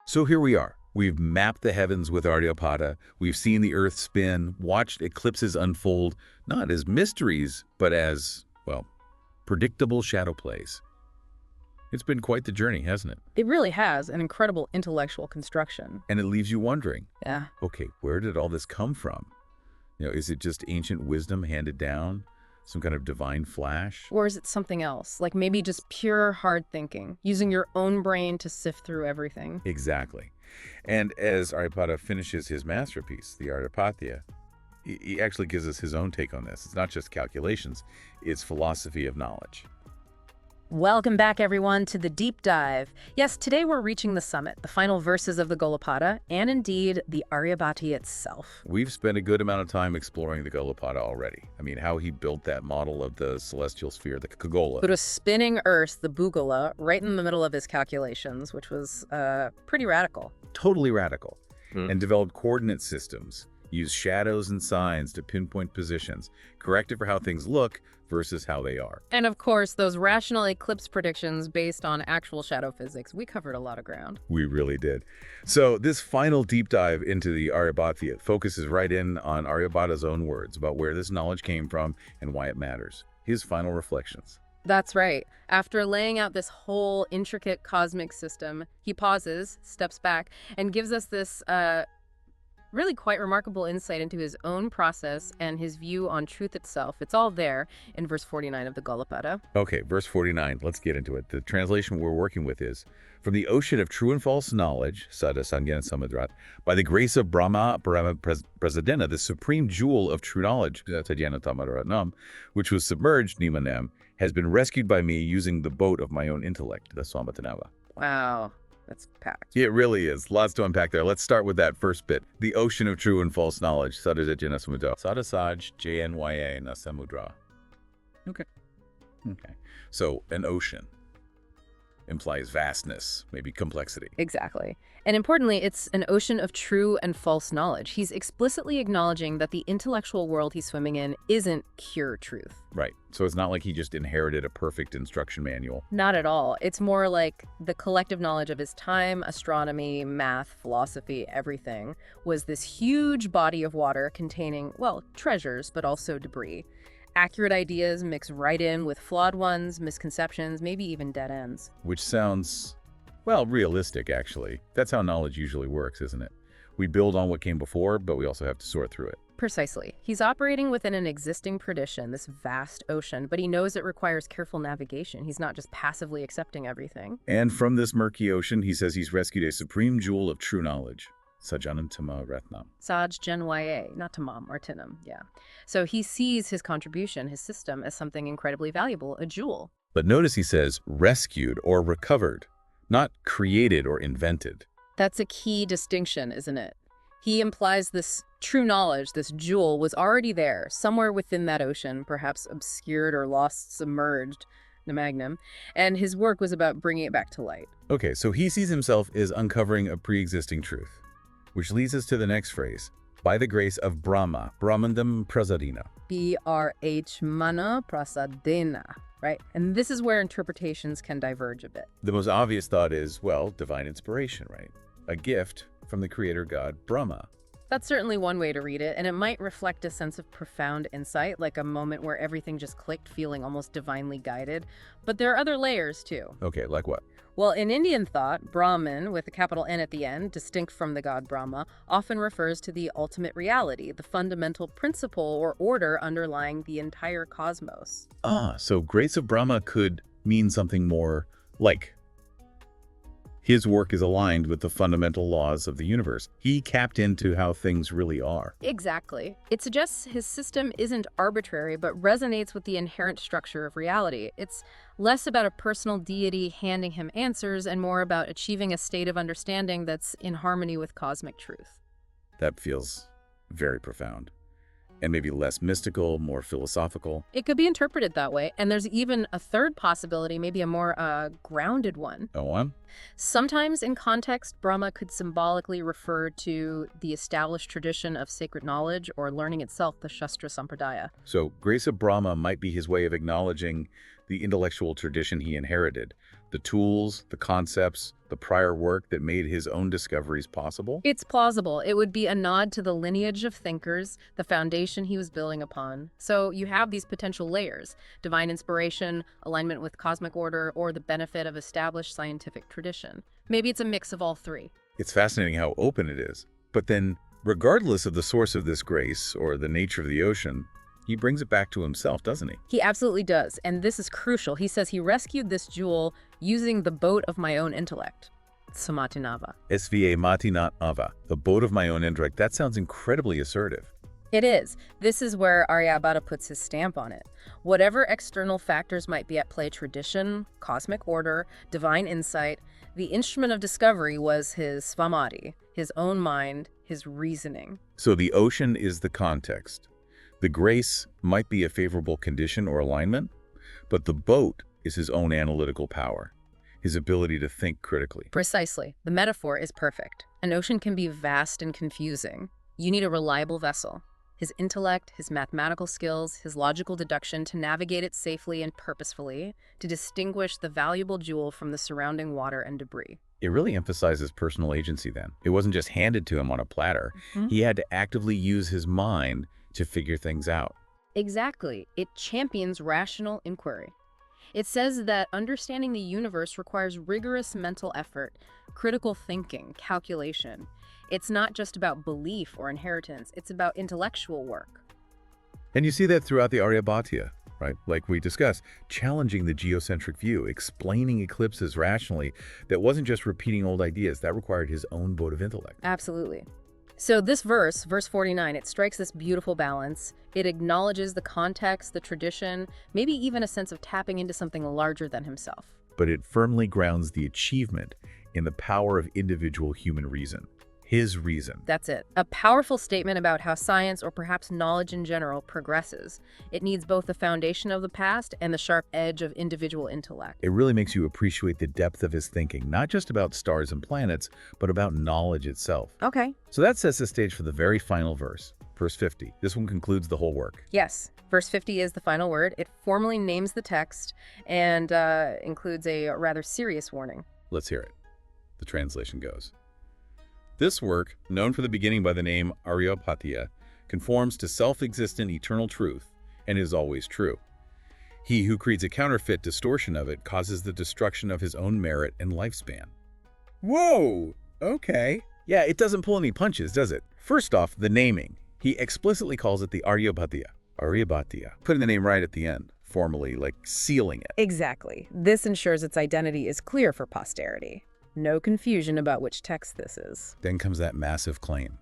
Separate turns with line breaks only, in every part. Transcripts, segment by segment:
So here we are. We've mapped the heavens with Aryabhata. We've seen the Earth spin, watched eclipses unfold, not as mysteries, but as, well, predictable shadow plays. It's been quite the journey, hasn't it?
It really has an incredible intellectual construction.
And it leaves you wondering,
Yeah.
okay, where did all this come from? Is it just ancient wisdom handed down? Some kind of divine flash?
Or is it something else? Like maybe just pure hard thinking, using your own brain to sift through everything.
Exactly. And as Aryabhata finishes his masterpiece, the Aryabhatiya, he actually gives us his own take on this. It's not just calculations, it's philosophy of knowledge.
Welcome back, everyone, to the deep dive. Yes, today we're reaching the summit, the final verses of the Golapāda, and indeed the Aryabhatiya itself.
We've spent a good amount of time exploring the Golapāda already. I mean, how he built that model of the celestial sphere, the Kaggola.
Put a spinning Earth, the Bugala, right in the middle of his calculations, which was pretty radical.
Totally radical. And developed coordinate systems, used shadows and signs to pinpoint positions, corrected for how things look versus how they are.
And of course, those rational eclipse predictions based on actual shadow physics. We covered a lot of ground.
We really did. So this final deep dive into the Aryabhatiya focuses right in on Aryabhata's own words about where this knowledge came from and why it matters. His final reflections.
That's right. After laying out this whole intricate cosmic system, he pauses, steps back, and gives us this really quite remarkable insight into his own process and his view on truth itself. It's all there in verse 49 of the Golapāda.
Okay, verse 49, let's get into it. The translation we're working with is, from the ocean of true and false knowledge, Sadasajjñānasamudra, by the grace of Brahmā Prasādena, the supreme jewel of true knowledge, Sajjñānottamaṃ Ratnaṃ, which was submerged, Nimanam, has been rescued by me using the boat of my own intellect, the Svamatināvā.
Wow. That's packed.
It really is. Lots to unpack there. Let's start with that first bit. The ocean of true and false knowledge. Sadasajjñānasamudra. Sadasajjñānasamudra. Okay. So an ocean implies vastness, maybe complexity.
Exactly. And importantly, it's an ocean of true and false knowledge. He's explicitly acknowledging that the intellectual world he's swimming in isn't pure truth.
Right. So it's not like he just inherited a perfect instruction manual.
Not at all. It's more like the collective knowledge of his time, astronomy, math, philosophy, everything, was this huge body of water containing, well, treasures, but also debris. Accurate ideas mix right in with flawed ones, misconceptions, maybe even dead ends.
Which sounds, well, realistic, actually. That's how knowledge usually works, isn't it? We build on what came before, but we also have to sort through it.
Precisely. He's operating within an existing tradition, this vast ocean, but he knows it requires careful navigation. He's not just passively accepting everything.
And from this murky ocean, he says he's rescued a supreme jewel of true knowledge. Sajjñānottamaṃ Ratnaṃ.
Sajjñānottamaṃ, yeah. So he sees his contribution, his system, as something incredibly valuable, a jewel.
But notice he says rescued or recovered, not created or invented.
That's a key distinction, isn't it? He implies this true knowledge, this jewel, was already there, somewhere within that ocean, perhaps obscured or lost, submerged, Namagnum, and his work was about bringing it back to light.
Okay, so he sees himself as uncovering a pre-existing truth. Which leads us to the next phrase, by the grace of Brahmā, Brahmaṇaḥ Prasādena.
Brahmaṇaḥ Prasādena, right? And this is where interpretations can diverge a bit.
The most obvious thought is, well, divine inspiration, right? A gift from the creator god Brahma.
That's certainly one way to read it, and it might reflect a sense of profound insight, like a moment where everything just clicked, feeling almost divinely guided. But there are other layers, too.
Okay, like what?
Well, in Indian thought, Brahman, with a capital N at the end, distinct from the god Brahma, often refers to the ultimate reality, the fundamental principle or order underlying the entire cosmos.
So grace of Brahma could mean something more like his work is aligned with the fundamental laws of the universe. He tapped into how things really are.
Exactly. It suggests his system isn't arbitrary, but resonates with the inherent structure of reality. It's less about a personal deity handing him answers and more about achieving a state of understanding that's in harmony with cosmic truth.
That feels very profound. And maybe less mystical, more philosophical.
It could be interpreted that way, and there's even a third possibility, maybe a more grounded one.
Go on.
Sometimes in context, Brahma could symbolically refer to the established tradition of sacred knowledge or learning itself, the Shastra Sampradaya.
So grace of Brahma might be his way of acknowledging the intellectual tradition he inherited, The tools, the concepts, the prior work that made his own discoveries possible?
It's plausible. It would be a nod to the lineage of thinkers, the foundation he was building upon. So you have these potential layers: divine inspiration, alignment with cosmic order, or the benefit of established scientific tradition. Maybe it's a mix of all three.
It's fascinating how open it is. But then, regardless of the source of this grace or the nature of the ocean, he brings it back to himself, doesn't he?
He absolutely does, and this is crucial. He says he rescued this jewel using the boat of my own intellect. Svamatināvā.
Svamatināvā, the boat of my own intellect. That sounds incredibly assertive.
It is. This is where Aryabhata puts his stamp on it. Whatever external factors might be at play, tradition, cosmic order, divine insight, the instrument of discovery was his svamati, his own mind, his reasoning.
So the ocean is the context. The grace might be a favorable condition or alignment, but the boat is his own analytical power, his ability to think critically.
Precisely. The metaphor is perfect. An ocean can be vast and confusing. You need a reliable vessel. His intellect, his mathematical skills, his logical deduction to navigate it safely and purposefully, to distinguish the valuable jewel from the surrounding water and debris.
It really emphasizes personal agency then. It wasn't just handed to him on a platter. He had to actively use his mind to figure things out.
Exactly. It champions rational inquiry. It says that understanding the universe requires rigorous mental effort, critical thinking, calculation. It's not just about belief or inheritance, it's about intellectual work.
And you see that throughout the Aryabhatiya, right? Like we discussed, challenging the geocentric view, explaining eclipses rationally. That wasn't just repeating old ideas, that required his own boat of intellect.
Absolutely. So this verse 49, it strikes this beautiful balance. It acknowledges the context, the tradition, maybe even a sense of tapping into something larger than himself.
But it firmly grounds the achievement in the power of individual human reason. His reason.
That's it. A powerful statement about how science, or perhaps knowledge in general, progresses. It needs both the foundation of the past and the sharp edge of individual intellect.
It really makes you appreciate the depth of his thinking, not just about stars and planets, but about knowledge itself.
Okay.
So that sets the stage for the very final verse, verse 50. This one concludes the whole work.
Yes. Verse 50 is the final word. It formally names the text and includes a rather serious warning.
Let's hear it. The translation goes: This work, known from the beginning by the name Aryabhatiya, conforms to self-existent eternal truth and is always true. He who creates a counterfeit distortion of it causes the destruction of his own merit and lifespan. Whoa! Okay. Yeah, it doesn't pull any punches, does it? First off, the naming. He explicitly calls it the Aryabhatiya. Aryabhatiya. Putting the name right at the end, formally, like sealing it.
Exactly. This ensures its identity is clear for posterity. No confusion about which text this is.
Then comes that massive claim.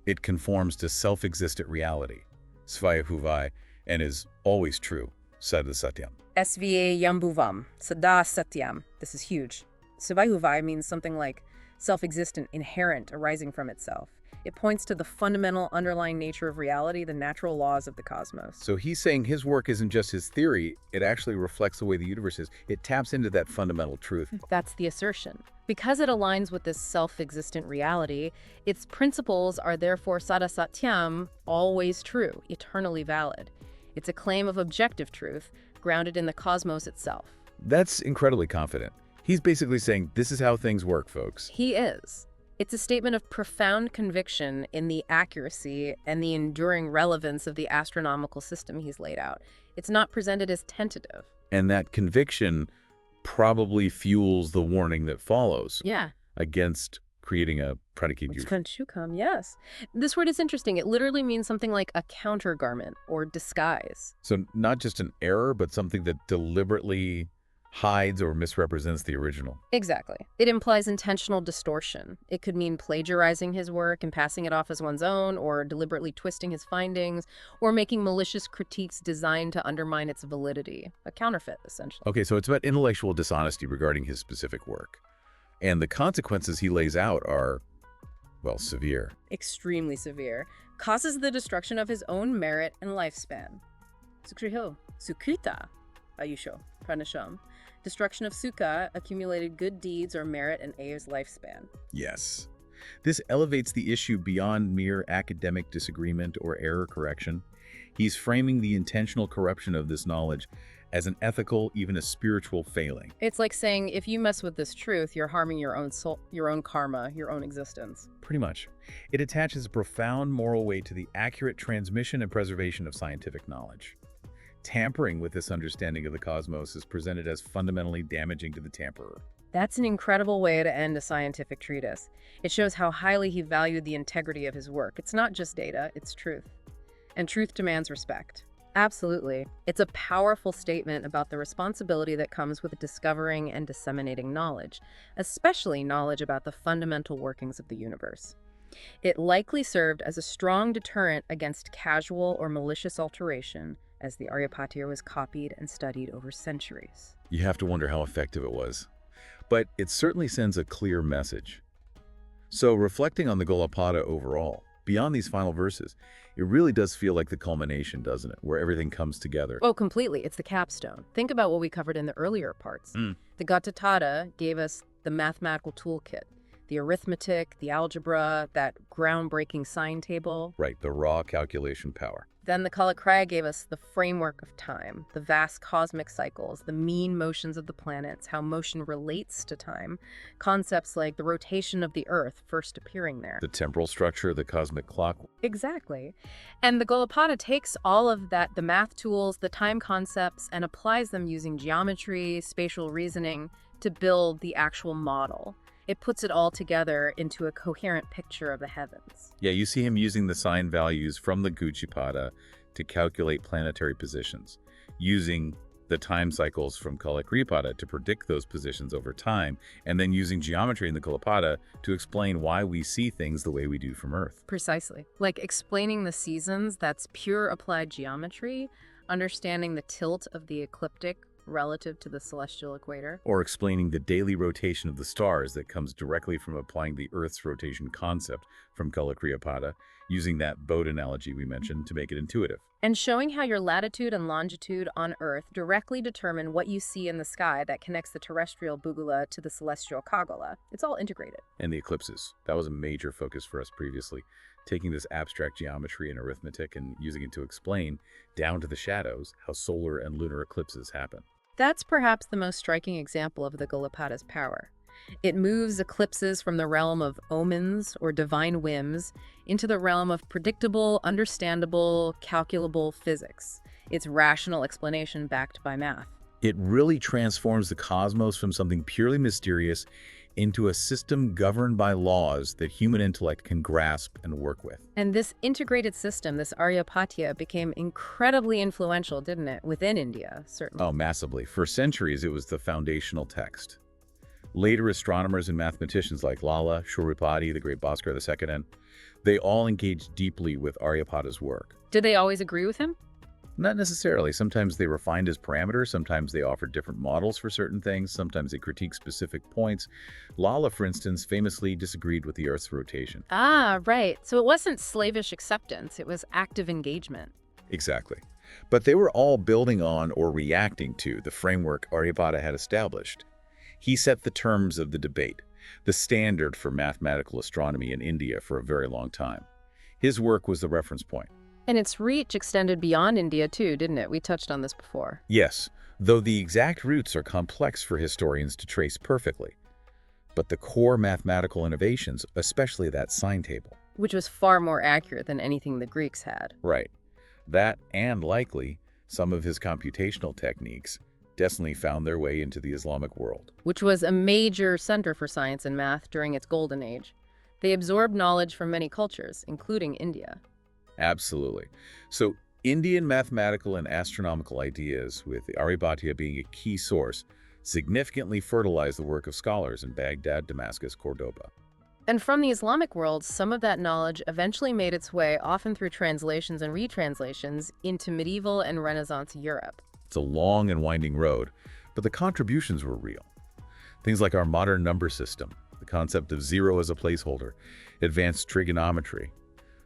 It conforms to self-existent reality, Svāyaṃbhuvaṃ, and is always true, Sadā Satyam.
Svāyaṃbhuvaṃ, Sadā Satyam. This is huge. Svāyaṃbhuvaṃ means something like self-existent, inherent, arising from itself. It points to the fundamental underlying nature of reality, the natural laws of the cosmos.
So he's saying his work isn't just his theory, it actually reflects the way the universe is. It taps into that fundamental truth.
That's the assertion. Because it aligns with this self-existent reality, its principles are therefore Sadā Satyam, always true, eternally valid. It's a claim of objective truth, grounded in the cosmos itself.
That's incredibly confident. He's basically saying, this is how things work, folks.
He is. It's a statement of profound conviction in the accuracy and the enduring relevance of the astronomical system he's laid out. It's not presented as tentative.
And that conviction probably fuels the warning that follows.
Yeah.
Against creating a Pratikañcukaṃ.
Pratikañcukaṃ, yes. This word is interesting. It literally means something like a countergarment or disguise.
So not just an error, but something that deliberately hides or misrepresents the original.
Exactly. It implies intentional distortion. It could mean plagiarizing his work and passing it off as one's own, or deliberately twisting his findings, or making malicious critiques designed to undermine its validity. A counterfeit, essentially.
Okay, so it's about intellectual dishonesty regarding his specific work. And the consequences he lays out are, well, severe.
Extremely severe. Causes the destruction of his own merit and lifespan. Sukriho. Sukrita. Ayusho. Pranasham. Destruction of sukha, accumulated good deeds or merit and Aya's lifespan.
Yes. This elevates the issue beyond mere academic disagreement or error correction. He's framing the intentional corruption of this knowledge as an ethical, even a spiritual failing.
It's like saying, if you mess with this truth, you're harming your own soul, your own karma, your own existence.
Pretty much. It attaches a profound moral weight to the accurate transmission and preservation of scientific knowledge. Tampering with this understanding of the cosmos is presented as fundamentally damaging to the tamperer.
That's an incredible way to end a scientific treatise. It shows how highly he valued the integrity of his work. It's not just data, it's truth. And truth demands respect. Absolutely. It's a powerful statement about the responsibility that comes with discovering and disseminating knowledge, especially knowledge about the fundamental workings of the universe. It likely served as a strong deterrent against casual or malicious alteration, as the Aryabhatiya was copied and studied over centuries.
You have to wonder how effective it was. But it certainly sends a clear message. So reflecting on the Golapāda overall, beyond these final verses, it really does feel like the culmination, doesn't it? Where everything comes together.
Oh, completely. It's the capstone. Think about what we covered in the earlier parts. The Gatatada gave us the mathematical toolkit, the arithmetic, the algebra, that groundbreaking sine table.
Right, the raw calculation power.
Then the Kalakriya gave us the framework of time, the vast cosmic cycles, the mean motions of the planets, how motion relates to time, concepts like the rotation of the Earth first appearing there.
The temporal structure, the cosmic clock.
Exactly. And the Golapāda takes all of that, the math tools, the time concepts, and applies them using geometry, spatial reasoning, to build the actual model. It puts it all together into a coherent picture of the heavens.
Yeah, you see him using the sign values from the Guccipada to calculate planetary positions, using the time cycles from Kalakriyapada to predict those positions over time, and then using geometry in the Golapāda to explain why we see things the way we do from Earth.
Precisely. Like explaining the seasons, that's pure applied geometry, understanding the tilt of the ecliptic relative to the celestial equator.
Or explaining the daily rotation of the stars that comes directly from applying the Earth's rotation concept from Kalakriyapada, using that boat analogy we mentioned to make it intuitive.
And showing how your latitude and longitude on Earth directly determine what you see in the sky that connects the terrestrial bugula to the celestial kagala. It's all integrated.
And the eclipses. That was a major focus for us previously, taking this abstract geometry and arithmetic and using it to explain, down to the shadows, how solar and lunar eclipses happen.
That's perhaps the most striking example of the Golapāda's power. It moves eclipses from the realm of omens or divine whims into the realm of predictable, understandable, calculable physics. It's rational explanation backed by math.
It really transforms the cosmos from something purely mysterious into a system governed by laws that human intellect can grasp and work with.
And this integrated system, this Aryabhatiya, became incredibly influential, didn't it? Within India, certainly.
Oh, massively. For centuries, it was the foundational text. Later astronomers and mathematicians like Lala, Shaurapati, the great Bhaskara II, they all engaged deeply with Aryabhata's work.
Did they always agree with him?
Not necessarily. Sometimes they refined his parameters, sometimes they offered different models for certain things, sometimes they critiqued specific points. Lala, for instance, famously disagreed with the Earth's rotation.
Ah, right. So it wasn't slavish acceptance, it was active engagement.
Exactly. But they were all building on or reacting to the framework Aryabhata had established. He set the terms of the debate, the standard for mathematical astronomy in India for a very long time. His work was the reference point.
And its reach extended beyond India too, didn't it? We touched on this before.
Yes, though the exact roots are complex for historians to trace perfectly. But the core mathematical innovations, especially that sine table.
Which was far more accurate than anything the Greeks had.
Right. That, and likely, some of his computational techniques definitely found their way into the Islamic world.
Which was a major center for science and math during its golden age. They absorbed knowledge from many cultures, including India.
Absolutely. So Indian mathematical and astronomical ideas, with the Aryabhatiya being a key source, significantly fertilized the work of scholars in Baghdad, Damascus, Cordoba.
And from the Islamic world, some of that knowledge eventually made its way, often through translations and retranslations, into medieval and Renaissance Europe.
It's a long and winding road, but the contributions were real. Things like our modern number system, the concept of zero as a placeholder, advanced trigonometry.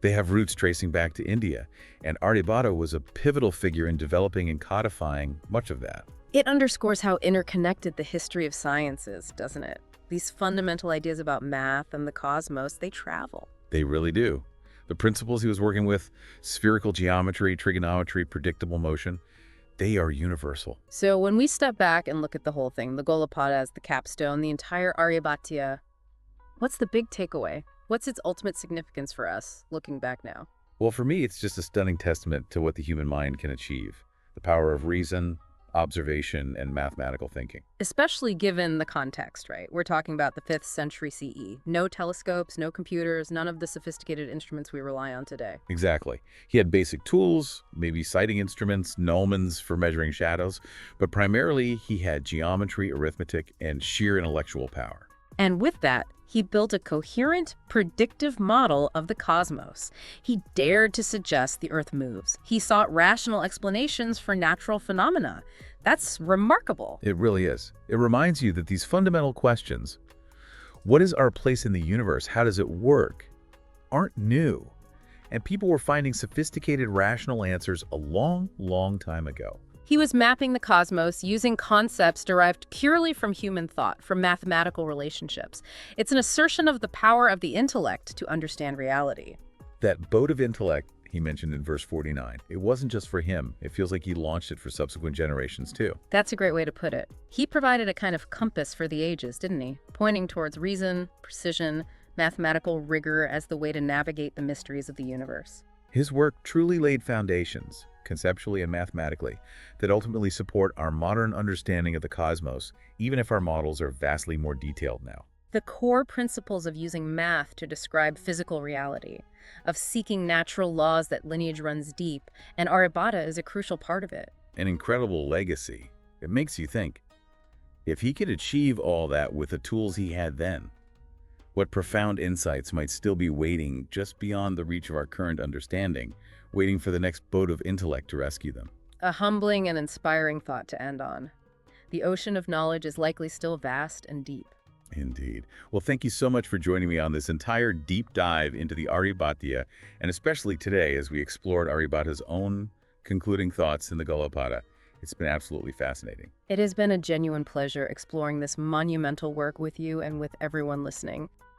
They have roots tracing back to India, and Aryabhata was a pivotal figure in developing and codifying much of that.
It underscores how interconnected the history of science is, doesn't it? These fundamental ideas about math and the cosmos, they travel.
They really do. The principles he was working with, spherical geometry, trigonometry, predictable motion, They are universal.
So when we step back and look at the whole thing, the Golapāda as the capstone, the entire Aryabhatiya, what's the big takeaway? What's its ultimate significance for us, looking back now?
Well, for me, it's just a stunning testament to what the human mind can achieve. The power of reason, observation, and mathematical thinking.
Especially given the context, right? We're talking about the 5th century CE. No telescopes, no computers, none of the sophisticated instruments we rely on today.
Exactly. He had basic tools, maybe sighting instruments, gnomons for measuring shadows, but primarily he had geometry, arithmetic, and sheer intellectual power.
And with that, he built a coherent, predictive model of the cosmos. He dared to suggest the Earth moves. He sought rational explanations for natural phenomena. That's remarkable.
It really is. It reminds you that these fundamental questions, what is our place in the universe, how does it work, aren't new. And people were finding sophisticated, rational answers a long, long time ago.
He was mapping the cosmos using concepts derived purely from human thought, from mathematical relationships. It's an assertion of the power of the intellect to understand reality.
That boat of intellect he mentioned in verse 49, it wasn't just for him. It feels like he launched it for subsequent generations too.
That's a great way to put it. He provided a kind of compass for the ages, didn't he? Pointing towards reason, precision, mathematical rigor as the way to navigate the mysteries of the universe.
His work truly laid foundations, conceptually and mathematically, that ultimately support our modern understanding of the cosmos, even if our models are vastly more detailed now.
The core principles of using math to describe physical reality, of seeking natural laws that lineage runs deep, and Aryabhata is a crucial part of it.
An incredible legacy. It makes you think, if he could achieve all that with the tools he had then, what profound insights might still be waiting just beyond the reach of our current understanding, waiting for the next boat of intellect to rescue them.
A humbling and inspiring thought to end on. The ocean of knowledge is likely still vast and deep.
Indeed. Well, thank you so much for joining me on this entire deep dive into the Aryabhatiya, and especially today as we explored Aryabhata's own concluding thoughts in the Golapāda. It's been absolutely fascinating.
It has been a genuine pleasure exploring this monumental work with you and with everyone listening.